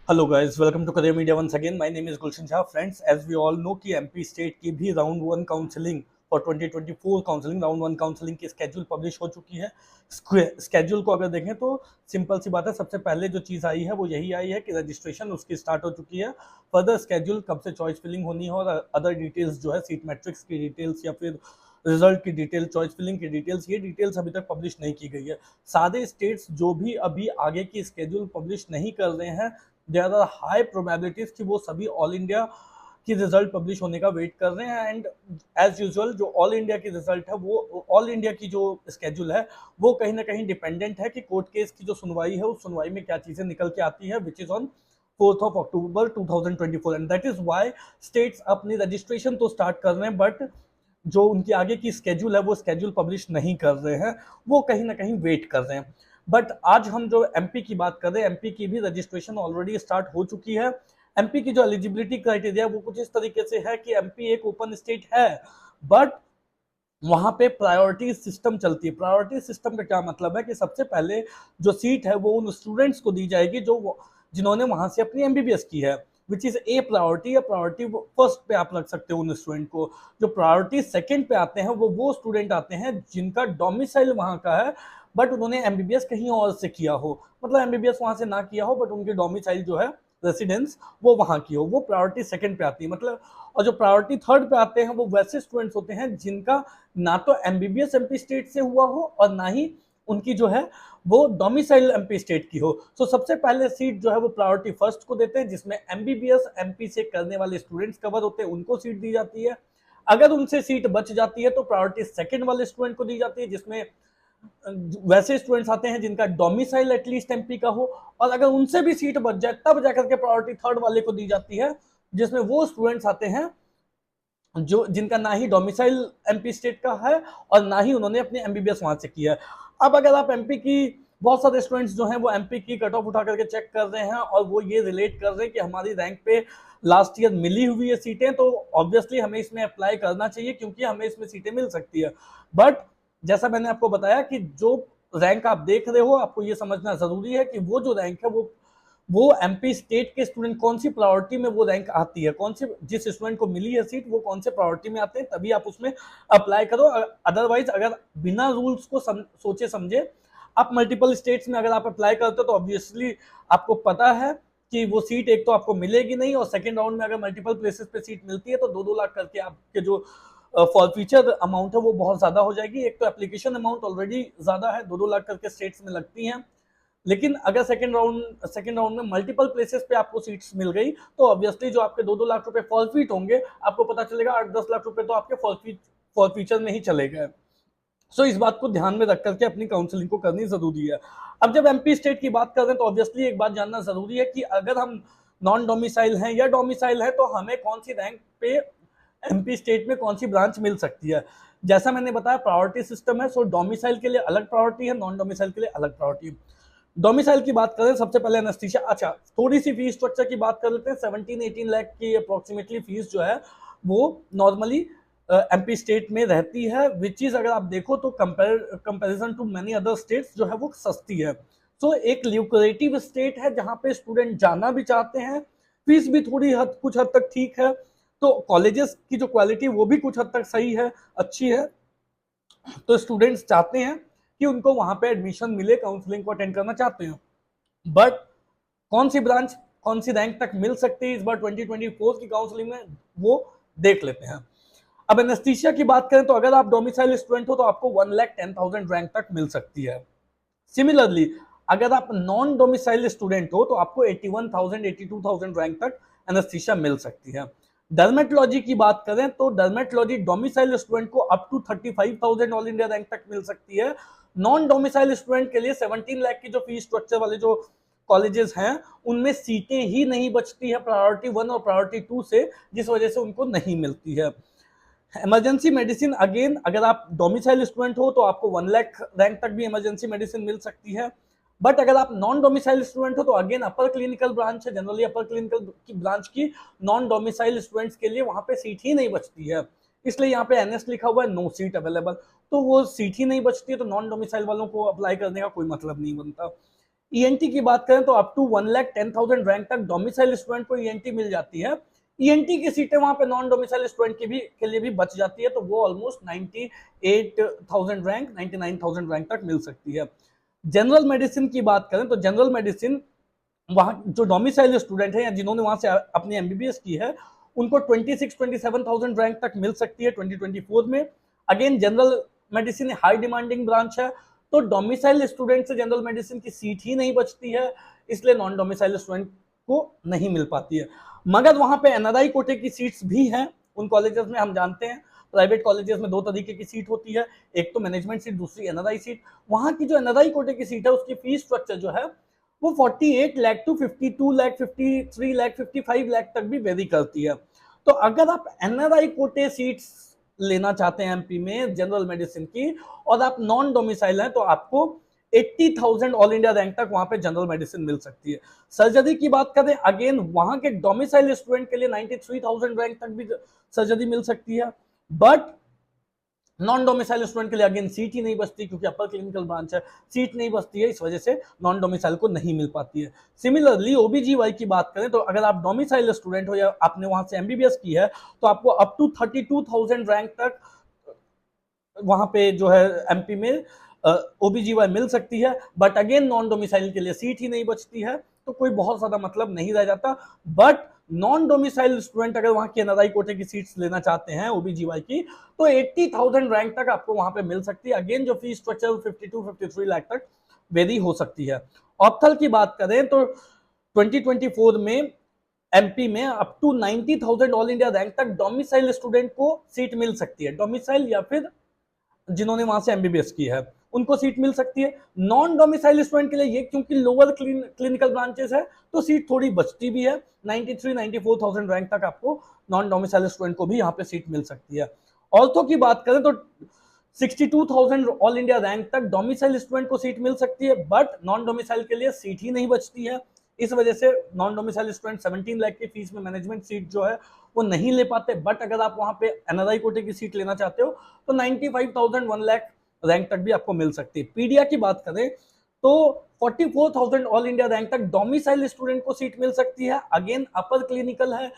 Hello guys, welcome to career media once again. My name is Gulshan Shah. Friends, as we all know कि MP state की भी round one counselling for 2024 counselling round one counselling की schedule publish हो चुकी है। Schedule को अगर देखें तो सिंपल सी बात है, सबसे पहले जो चीज़ आई है वो यही आई है कि रजिस्ट्रेशन उसकी स्टार्ट हो चुकी है। फर्दर स्केड्यूल कब से चॉइस फिलिंग होनी है और अदर डिटेल्स जो है सीट मैट्रिक्स की डिटेल्स या फिर रिजल्ट की डिटेल, चॉइस फिलिंग की डिटेल्स, ये डिटेल्स अभी तक पब्लिश नहीं की गई है। सारे स्टेट्स जो भी अभी आगे की स्केड्यूल पब्लिश नहीं कर रहे हैं, देयर आर हाई प्रोबेबिलिटीज कि वो सभी ऑल इंडिया की रिजल्ट पब्लिश होने का वेट कर रहे हैं। एंड एज यूजुअल जो ऑल इंडिया की रिजल्ट है, वो ऑल इंडिया की जो स्केड्यूल है वो कहीं ना कहीं डिपेंडेंट है कि कोर्ट केस की जो सुनवाई है उस सुनवाई में क्या चीजें निकल के आती है, which is on 4th of October 2024। And that is why states अपनी रजिस्ट्रेशन तो स्टार्ट कर रहे हैं, बट जो उनकी आगे की स्केड्यूल है वो स्केड्यूल पब्लिश नहीं कर रहे हैं, वो कहीं ना कहीं वेट कर रहे हैं। बट आज हम जो एमपी की बात कर रहे हैं, एमपी की भी रजिस्ट्रेशन ऑलरेडी स्टार्ट हो चुकी है। एमपी की जो एलिजिबिलिटी क्राइटेरिया वो कुछ इस तरीके से है कि एमपी एक ओपन स्टेट है, बट वहां पे प्रायोरिटी सिस्टम चलती है। प्रायोरिटी सिस्टम का क्या मतलब है कि सबसे पहले जो सीट है वो उन स्टूडेंट्स को दी जाएगी जो जिन्होंने वहां से अपनी एमबीबीएस की है, विच इज ए प्रायोरिटी। या प्रायोरिटी फर्स्ट पे आप रख सकते हो उन स्टूडेंट को। जो प्रायोरिटी सेकंड पे आते हैं वो स्टूडेंट आते हैं जिनका डोमिसाइल वहां का है, बट उन्होंने एमबीबीएस कहीं और से किया हो, मतलब एमबीबीएस वहां से ना किया हो बट उनकी डोमिसाइल जो है, रेसिडेंस, वो वहां की हो, वो प्रायोरिटी सेकंड पे आती है। मतलब और जो प्रायोरिटी थर्ड पे आते हैं वो वैसे स्टूडेंट्स होते हैं जिनका ना तो एमबीबीएस एमपी स्टेट से हुआ हो और ना ही उनकी जो है वो डोमिसाइल एमपी स्टेट की हो। सो सबसे पहले सीट जो है वो प्रायोरिटी फर्स्ट को देते हैं, जिसमें एमबीबीएस एमपी से करने वाले स्टूडेंट्स कवर होते हैं, उनको सीट दी जाती है। अगर उनसे सीट बच जाती है तो प्रायोरिटी सेकंड वाले स्टूडेंट को दी जाती है, जिसमें वैसे स्टूडेंट्स आते हैं जिनका डोमिसाइल एटलीस्ट एमपी का हो। और अगर उनसे भी सीट बच जाए तब जाकर के प्रायोरिटी थर्ड वाले को दी जाती है, जिसमें वो स्टूडेंट्स आते हैं जो जिनका ना ही डोमिसाइल एमपी स्टेट का है और ना ही उन्होंने अपने एमबीबीएस वहां से किया है। अब अगर आप एमपी की, बहुत सारे स्टूडेंट्स जो हैं वो एमपी की कट ऑफ उठा करके चेक कर रहे हैं और वो ये रिलेट कर रहे हैं कि हमारी रैंक पे लास्ट ईयर मिली हुई है सीटें, तो ऑब्वियसली हमें इसमें अप्लाई करना चाहिए क्योंकि हमें इसमें सीटें मिल सकती है। बट जैसा मैंने आपको बताया कि जो रैंक आप देख रहे हो, आपको ये समझना जरूरी है कि वो जो रैंक है वो एमपी स्टेट के स्टूडेंट कौन सी प्रायोरिटी में वो रैंक आती है, कौन से जिस स्टूडेंट को मिली है सीट वो कौन से प्रायोरिटी में आते हैं, तभी आप उसमें अप्लाई करो। अदरवाइज अगर बिना रूल्स को सोचे समझे आप मल्टीपल स्टेट्स में अगर आप अप्लाई करते हो तो ऑब्वियसली आपको पता है कि वो सीट एक तो आपको मिलेगी नहीं, और सेकेंड राउंड में अगर मल्टीपल प्लेसेस पे सीट मिलती है तो 2-2 लाख करके आपके जो फॉर फ्यूचर अमाउंट है वो बहुत ज्यादा हो जाएगी। एक तो एप्लीकेशन अमाउंट ऑलरेडी ज्यादा है, 2-2 लाख करके स्टेट्स में लगती हैं, लेकिन अगर सेकंड राउंड में मल्टीपल प्लेसेस पे आपको सीट्स मिल गई तो ऑब्वियसली जो आपके 2-2 लाख रुपए फॉरफीट होंगे, आपको पता चलेगा 8-10 लाख रुपए तो आपके फॉरफीचर में ही चले गए। सो इस बात को ध्यान में रख करके अपनी काउंसलिंग को करनी जरूरी है। अब जब एमपी स्टेट की बात कर रहे हैं तो ऑब्वियसली एक बात जानना जरूरी है कि अगर हम नॉन डोमिसाइल हैं या डोमिसाइल है तो हमें कौन सी रैंक पे एमपी स्टेट में कौन सी ब्रांच मिल सकती है। जैसा मैंने बताया प्रायोरिटी सिस्टम है, सो डोमिसाइल के लिए अलग प्रायोरिटी है, नॉन डोमिसाइल के लिए अलग प्रायोरिटी। डोमिसाइल की बात करें सबसे पहले एनेस्थीसिया। अच्छा, थोड़ी सी फीस स्ट्रक्चर की बात कर लेते हैं। 17-18 लाख की अप्रोक्सीमेटली फीस जो है वो नॉर्मली एमपी स्टेट में रहती है, विच इज अगर आप देखो तो comparison to many other states जो है वो सस्ती है। सो एक ल्यूक्रेटिव स्टेट है जहाँ पे स्टूडेंट जाना भी चाहते हैं, फीस भी कुछ हद तक ठीक है, तो कॉलेजेस की जो क्वालिटी वो भी कुछ हद तक सही है, अच्छी है। तो स्टूडेंट्स चाहते हैं कि उनको वहां पे एडमिशन मिले, काउंसलिंग को अटेंड करना चाहते हैं। बट कौन सी ब्रांच कौन सी रैंक तक मिल सकती है इस बार 2024 की काउंसलिंग में, वो देख लेते हैं। अब एनेस्थीसिया की बात करें तो अगर आप डोमिसाइल स्टूडेंट हो तो आपको 1,10,000 रैंक तक मिल सकती है। सिमिलरली अगर आप नॉन डोमिसाइल स्टूडेंट हो तो आपको 81,000 रैंक तक एनेस्थीसिया मिल सकती है। डर्मेटोलॉजी की बात करें तो डर्मेटोलॉजी डोमिसाइल स्टूडेंट को up to 35,000 all India rank तक मिल सकती है। नॉन डोमिसाइल स्टूडेंट के लिए 17 लाख की जो फीस स्ट्रक्चर वाले जो कॉलेजेस हैं उनमें सीटें ही नहीं बचती है प्रायोरिटी 1 और प्रायोरिटी 2 से, जिस वजह से उनको नहीं मिलती है। इमरजेंसी मेडिसिन अगेन अगर आप डोमिसाइल स्टूडेंट हो तो आपको 1 लाख रैंक तक भी इमरजेंसी मेडिसिन मिल सकती है। बट अगर आप नॉन डोमिसाइल स्टूडेंट हो तो अगेन अपर क्लिनिकल ब्रांच है, जनरली अपर क्लिनिकल की ब्रांच की नॉन डोमिसाइल स्टूडेंट्स के लिए वहां पे सीट ही नहीं बचती है, इसलिए यहाँ पे एनएस लिखा हुआ है, नो सीट अवेलेबल। तो वो सीट ही नहीं बचती है तो नॉन डोमिसाइल वालों को अप्लाई करने का कोई मतलब नहीं बनता। ईएनटी की बात करें तो अप टू 1,10,000 रैंक तक डोमिसाइल स्टूडेंट को ईएनटी मिल जाती है। ईएनटी की सीटें वहां पे नॉन डोमिसाइल स्टूडेंट की भी के लिए भी बच जाती है, तो वो ऑलमोस्ट 98,000 रैंक 99,000 रैंक तक मिल सकती है। जनरल मेडिसिन की बात करें तो जनरल मेडिसिन वहां जो डोमिसाइल स्टूडेंट है या जिन्होंने वहां से अपनी एमबीबीएस की है उनको 26-27,000 रैंक तक मिल सकती है 2024 में। Again general medicine high demanding branch है, तो डोमिसाइल स्टूडेंट से जनरल मेडिसिन की सीट ही नहीं बचती है, इसलिए नॉन डोमिसाइल स्टूडेंट को नहीं मिल पाती है। मगर वहां पे एनआरआई कोटे की सीट्स भी हैं उन कॉलेजेस में। हम जानते हैं प्राइवेट कॉलेजेस में दो तरीके की सीट होती है, एक तो मैनेजमेंट सीट, दूसरी एनआरआई सीट। वहां की जो एनआरआई कोटे की सीट है उसकी फीस स्ट्रक्चर जो है वो 48 लाख टू 52 लाख 53 लाख 55 लाख तक भी वेरी करती है। तो अगर आप एनआरआई कोटे सीट्स लेना चाहते हैं एमपी में जनरल मेडिसिन की और आप नॉन डोमिसाइल हैं तो आपको 80,000 ऑल इंडिया रैंक तक वहां पे जनरल मेडिसिन मिल सकती है। सर्जरी की बात करें अगेन वहां के डोमिसाइल स्टूडेंट के लिए 93,000 रैंक तक भी सर्जरी मिल सकती है, बट नॉन डोमिसाइल स्टूडेंट के लिए अगेन सीट ही नहीं बचती क्योंकि अपर क्लिनिकल ब्रांच है, सीट नहीं बचती है, इस वजह से नॉन डोमिसाइल को नहीं मिल पाती है। सिमिलरली ओबीजीवाई की बात करें तो अगर आप डोमिसाइल स्टूडेंट हो या आपने वहां से एमबीबीएस की है तो आपको अप टू 32,000 रैंक तक वहां पे जो है एमपी में ओबीजीवाई मिल सकती है, बट अगेन नॉन डोमिसाइल के लिए सीट ही नहीं बचती है, तो कोई बहुत ज्यादा मतलब नहीं रह जाता। बट नॉन डोमिसाइल स्टूडेंट अगर वहां के एनआरआई कोटे की सीट्स लेना चाहते हैं ओबीजीवाई की तो 80,000 रैंक तक आपको वहां पे मिल सकती है। अगेन जो फीस स्ट्रक्चर 52-53 लाख तक वेरी हो सकती है। ऑप्थल की बात करें तो 2024 में एमपी में up to 90,000 all India rank तक डोमिसाइल स्टूडेंट को सीट मिल सकती है। डोमिसाइल या फिर जिन्होंने वहां से एमबीबीएस की है उनको सीट मिल सकती है। नॉन डोमिसाइल स्टूडेंट के लिए ये क्योंकि लोअर क्लिनिकल ब्रांचेस है तो सीट थोड़ी बचती भी है। 93-94,000 रैंक तक आपको नॉन डोमिसाइल स्टूडेंट को भी यहाँ पे सीट मिल सकती है। ऑर्थो की बात करें तो 62,000 ऑल इंडिया रैंक तक डोमिसाइल स्टूडेंट को सीट मिल सकती है, बट नॉन डोमिसाइल के लिए सीट ही नहीं बचती है। इस वजह से नॉन डोमिसाइल स्टूडेंट 17 लाख की फीस में मैनेजमेंट सीट जो है वो नहीं ले पाते। बट अगर आप वहां पे एनआरआई कोटे की सीट लेना चाहते हो तो 95,000 1 लाख रैंक तक भी आपको मिल सकती है। पीडिया की बात करें तो 44,000 ऑल इंडिया रैंक तक डोमिसाइल स्टूडेंट को सीट मिल सकती है। अगेन अपर क्लिनिकल है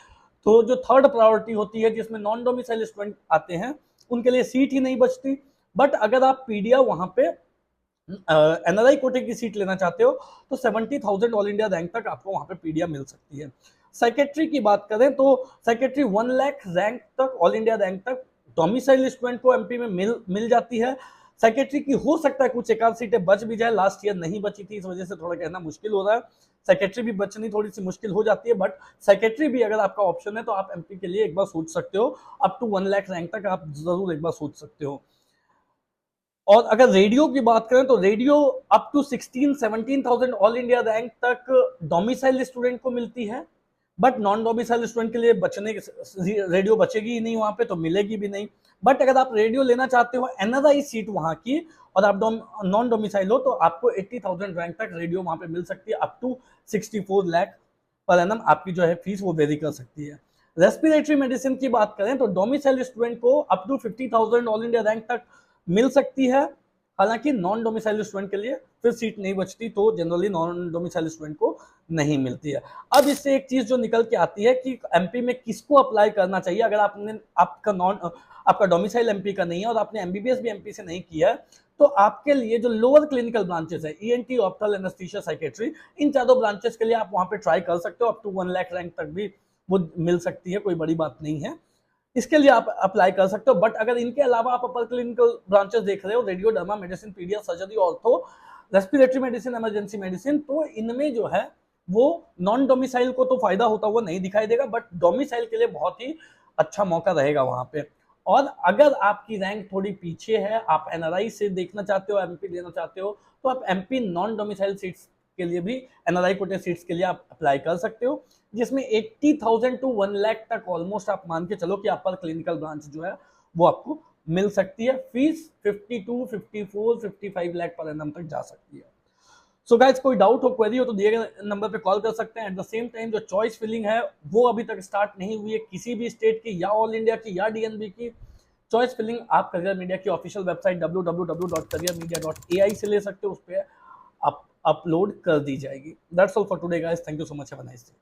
तो जो थर्ड प्रायोरिटी होती है जिसमें नॉन डोमिसाइल स्टूडेंट आते हैं उनके लिए सीट ही नहीं बचती। बट अगर आप पीडिया वहां पे एनआरआई कोटे की सीट लेना चाहते हो तो 70,000 ऑल इंडिया रैंक तक आपको वहां पे पीडिया मिल सकती है। सेक्रेटरी की बात करें तो सेक्रेटरी 1 लाख रैंक तक ऑल इंडिया रैंक तक डोमिसाइल स्टूडेंट को एमपी में मिल जाती है। सेक्रेटरी की हो सकता है कुछ एक आध सीटें बच भी जाए, लास्ट ईयर नहीं बची थी इस वजह से थोड़ा कहना मुश्किल हो रहा है। सेक्रेटरी भी बचनी थोड़ी सी मुश्किल हो जाती है, बट सेक्रेटरी भी अगर आपका ऑप्शन है तो आप एमपी के लिए एक बार सोच सकते हो। अप टू 1 लाख रैंक तक आप जरूर एक बार सोच सकते हो। और अगर रेडियो की बात करें तो radio up to 16-17,000 all India rank तक डोमिसाइल स्टूडेंट को मिलती है, बट नॉन डोमिसाइल स्टूडेंट के लिए रेडियो बचेगी ही नहीं वहां पे, तो मिलेगी भी नहीं। बट अगर आप रेडियो लेना चाहते हो एनआरआई सीट वहां की और आप नॉन डोमिसाइल हो तो आपको 80,000 रैंक तक रेडियो वहां पे मिल सकती है। Up to 64 lakh per annum आपकी जो है फीस वो वेरी कर सकती है। रेस्पिरेटरी मेडिसिन की बात करें तो डोमिसाइल स्टूडेंट को up to 50,000 all India rank तक मिल सकती है, हालांकि नॉन डोमिसाइल स्टूडेंट के लिए फिर सीट नहीं बचती, तो जनरली नॉन डोमिसाइल स्टूडेंट को नहीं मिलती है। अब इससे एक चीज जो निकल के आती है कि एमपी में किसको अप्लाई करना चाहिए। अगर आपका डोमिसाइल एमपी का नहीं है और आपने एमबीबीएस भी एमपी से नहीं किया है तो आपके लिए जो लोअर क्लिनिकल ब्रांचेस है ईएनटी, ऑप्थल, एनेस्थीसिया, साइकेट्री, इन चारों ब्रांचेस के लिए आप वहां पे ट्राई कर सकते हो। अप टू 1 लाख रैंक तक भी वो मिल सकती है, कोई बड़ी बात नहीं है, इसके लिए आप अप्लाई कर सकते हो। बट अगर इनके अलावा आप अपर क्लिनिकल ब्रांचेस देख रहे हो, radio, derma, medicine, pedia, surgery, ortho, respiratory medicine, emergency medicine, तो इनमें जो है वो नॉन डोमिसाइल को तो फायदा होता हुआ नहीं दिखाई देगा, बट डोमिसाइल के लिए बहुत ही अच्छा मौका रहेगा वहां पे। और अगर आपकी रैंक थोड़ी पीछे है, आप एनआरआई से देखना चाहते हो, एमपी देना चाहते हो, तो आप एमपी नॉन डोमिसाइल सीट्स के लिए भी, एनआरआई कोटे सीट्स के लिए आप अप्लाई कर सकते हो, जिसमें 80,000 टू 1 लाख तक ऑलमोस्ट आप मान के चलो कि अपर क्लिनिकल ब्रांच जो है वो आपको मिल सकती है। फीस 52, 54, 55 लाख पर एनम तक जा सकती है। सो गाइस, कोई डाउट हो, क्वेरी हो तो दिए गए नंबर पे कॉल कर सकते हैं। एट द सेम टाइम जो चॉइस फिलिंग है वो अभी तक स्टार्ट नहीं हुई है किसी भी स्टेट की, या ऑल इंडिया की या डीएनबी की। चॉइस फिलिंग आप करियर मीडिया की ऑफिशियल वेबसाइट www.careermedia.ai से ले सकते हो, उस पर आप अपलोड कर दी जाएगी। That's all for today guys, thank you so much, have a nice day.